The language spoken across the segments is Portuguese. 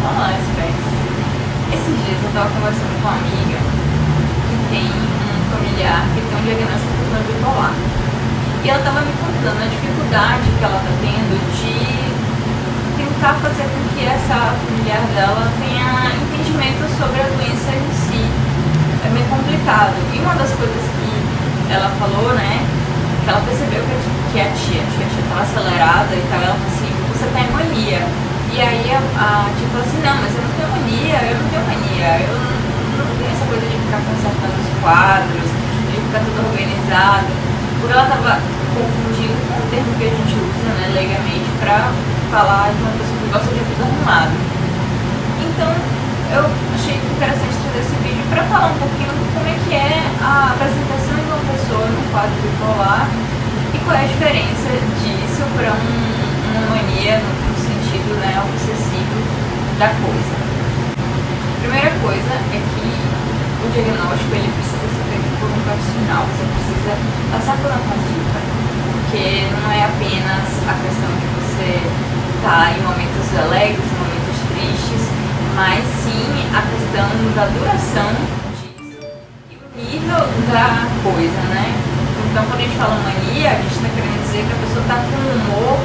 falar, Specs. Esses dias eu tava conversando com uma amiga que tem um familiar que tem um diagnóstico de transtorno bipolar. E ela tava me contando a dificuldade que ela tá tendo de tentar fazer com que essa familiar dela tenha entendimento sobre a doença em si. É meio complicado. E uma das coisas que ela falou, né, que ela percebeu que a tia estava acelerada e tal, ela falou assim, você tá em mania. E aí a tia falou assim, não, mas eu não tenho mania, eu não tenho essa coisa de ficar consertando os quadros, de ficar tudo organizado. Porque ela tava confundindo com o termo que a gente usa, né, legalmente, pra falar de uma pessoa que gosta de tudo arrumado. Então, eu achei interessante fazer esse vídeo para falar um pouquinho de como é que é a apresentação de uma pessoa no quadro bipolar e qual é a diferença disso para uma mania no sentido, né, obsessivo da coisa. A primeira coisa é que o diagnóstico ele precisa ser feito por um profissional, você precisa passar por uma consulta, porque não é apenas a questão de você estar em momentos alegres, em momentos tristes, mas sim a questão da duração disso e o nível da coisa, né? Então, quando a gente fala mania, a gente está querendo dizer que a pessoa está com um humor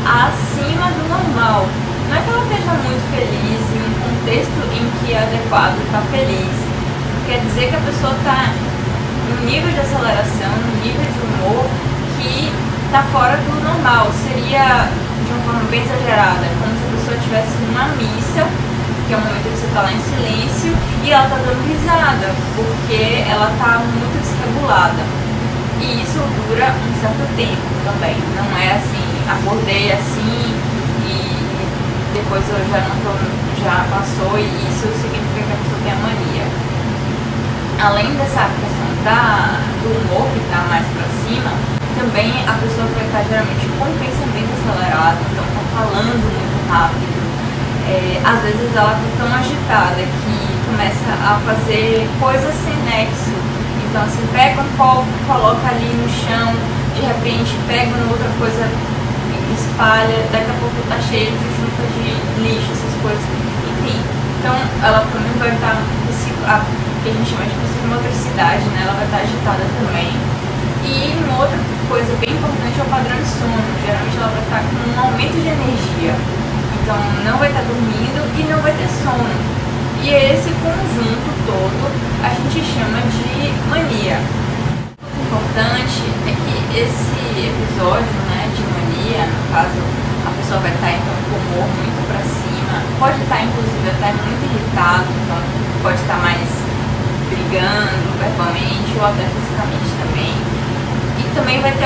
acima do normal. Não é que ela esteja muito feliz em um contexto em que é adequado estar feliz. Quer dizer que a pessoa está num nível de aceleração, num nível de humor que está fora do normal. Seria, de uma forma bem exagerada, como se a pessoa estivesse numa missa, que é o momento que você está lá em silêncio, e ela está dando risada, porque ela está muito desregulada. E isso dura um certo tempo também. Não é assim, acordei assim e depois eu já passou e isso significa que a pessoa tem a mania. Além dessa questão do humor que está mais para cima, também a pessoa vai estar geralmente com o pensamento acelerado, então está falando muito rápido. Às vezes ela está tão agitada que começa a fazer coisas sem nexo. Então assim, pega um copo, coloca ali no chão, de repente pega uma outra coisa, espalha, daqui a pouco está cheio de junta de lixo, essas coisas, enfim. Então ela também vai estar, que a gente chama de psicomotricidade, né? Ela vai estar agitada também. E uma outra coisa bem importante é o padrão de sono. Geralmente ela vai estar com um aumento de energia. Então não vai estar dormindo e não vai ter sono. E esse conjunto todo a gente chama de mania. O importante é que esse episódio, né, de mania, no caso, a pessoa vai estar então com o humor muito pra cima, pode estar inclusive até muito irritado, então pode estar mais brigando verbalmente ou até fisicamente também. E também pode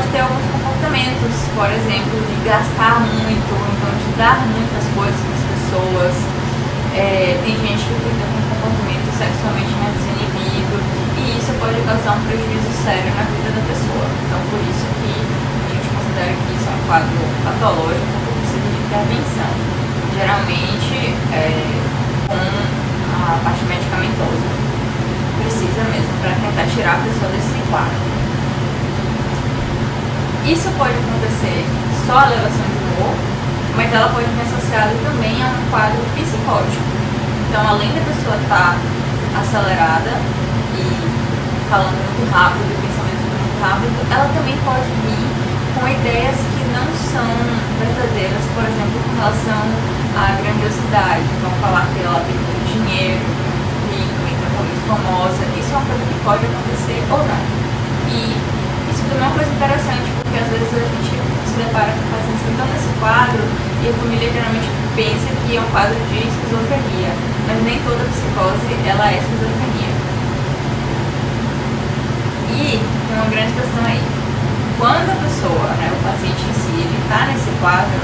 ter alguns comportamentos, por exemplo, de gastar muito, ou então de dar muitas coisas para as pessoas. Tem gente que fica com um comportamento sexualmente mais desinibido e isso pode causar um prejuízo sério na vida da pessoa. Então, por isso que a gente considera que isso é um quadro patológico que precisa de intervenção. Geralmente, com a parte medicamentosa. Precisa mesmo para tentar tirar a pessoa desse quadro. Isso pode acontecer só a elevação de humor, mas ela pode vir associada também a um quadro psicótico. Então, além da pessoa estar acelerada e falando muito rápido, pensamentos muito rápido, ela também pode vir com ideias que não são verdadeiras, por exemplo, com relação à grandiosidade. Então, falar que ela tem muito dinheiro, muito famosa, isso é uma coisa que pode acontecer ou não. E isso também é uma coisa interessante, porque às vezes a gente se depara com pacientes que estão nesse quadro e a família geralmente pensa que é um quadro de esquizofrenia, mas nem toda psicose ela é esquizofrenia. E tem uma grande questão aí. Quando a pessoa, né, o paciente em si, ele está nesse quadro,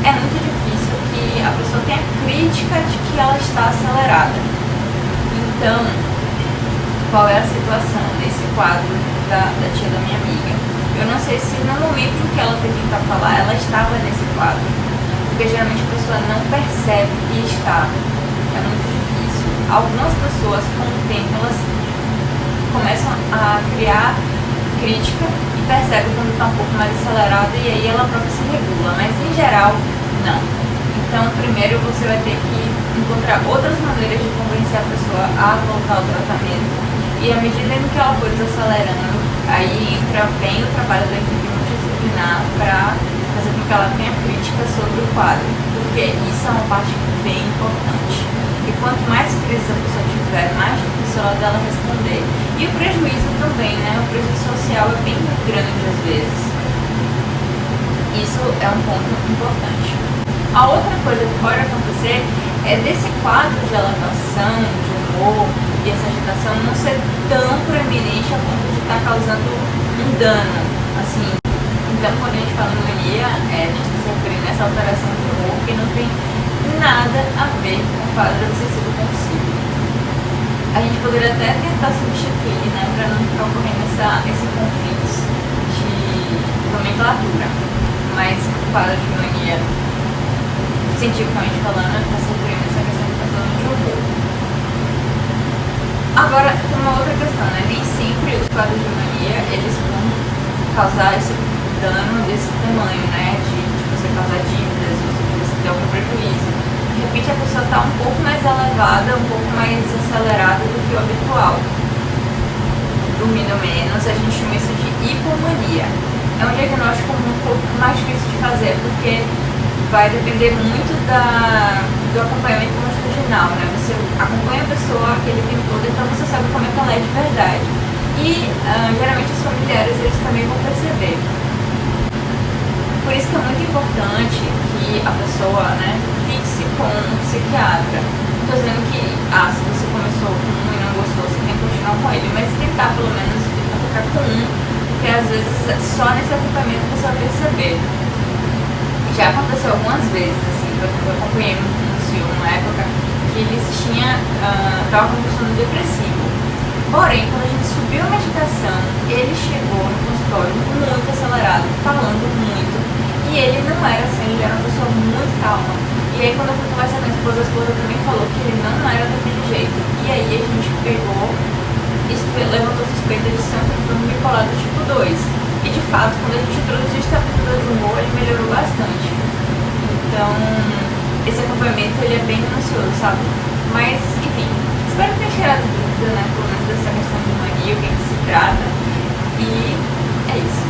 é muito difícil que a pessoa tenha crítica de que ela está acelerada. Então, qual é a situação nesse quadro da tia da minha amiga? Eu não sei se no momento em que ela foi tentar falar, ela estava nesse quadro. Porque geralmente a pessoa não percebe que está. É muito difícil. Algumas pessoas, com o tempo, elas começam a criar crítica e percebem quando está um pouco mais acelerada e aí ela própria se regula. Mas em geral, não. Então, primeiro você vai ter que encontrar outras maneiras de convencer a pessoa a voltar ao tratamento. E à medida em que ela for desacelerando, aí entra bem o trabalho da equipe multidisciplinar para fazer com que ela tenha crítica sobre o quadro, porque isso é uma parte bem importante. E quanto mais crise a pessoa tiver, mais difícil ela dela responder. E o prejuízo também, né? O prejuízo social é bem grande às vezes. Isso é um ponto importante. A outra coisa que pode acontecer é desse quadro de elevação, de humor e essa agitação não ser tão proeminente a ponto de estar causando um dano, assim. Então, quando a gente fala em mania, a gente está se referindo a essa alteração de humor que não tem nada a ver com o quadro obsessivo compulsivo. A gente poderia até tentar substituir, né, para não ficar ocorrendo esse conflito de nomenclatura, mas o quadro de mania, cientificamente falando, está se referindo a essa questão de transtorno de humor. Agora, tem uma outra questão, né? Nem sempre os quadros de mania, eles vão causar esse dano desse tamanho, né? De você causar dívidas, de você ter algum prejuízo. De repente a pessoa está um pouco mais elevada, um pouco mais acelerada do que o habitual. Dormindo menos, a gente chama isso de hipomania. É um diagnóstico um pouco mais difícil de fazer, porque vai depender muito do acompanhamento longitudinal, né? Você acompanha a pessoa aquele tempo todo, então você sabe como é que ela é de verdade. E geralmente os familiares eles também vão perceber. Por isso que é muito importante que a pessoa, né, fixe com um psiquiatra. Não estou dizendo que, se você começou com um e não gostou, você tem que continuar com ele, mas tentar pelo menos ficar com um, porque às vezes só nesse acompanhamento você vai perceber. Já aconteceu algumas vezes, assim, eu acompanhei um senhor numa época que ele estava com um transtorno depressivo. Porém, quando a gente subiu a medicação, ele chegou no consultório muito acelerado, falando muito. E ele não era assim, ele era uma pessoa muito calma. E aí quando eu fui conversar com a esposa também falou que ele não era daquele jeito. E aí a gente pegou, levantou suspeita de ser um transtorno bipolar do tipo 2. E de fato, quando a gente introduziu estabilidade de humor, ele melhorou bastante. Então, esse acompanhamento ele é bem minucioso, sabe? Mas, enfim, espero que tenha tirado dúvida, né? Pelo menos dessa questão de mania, o que se trata. E é isso.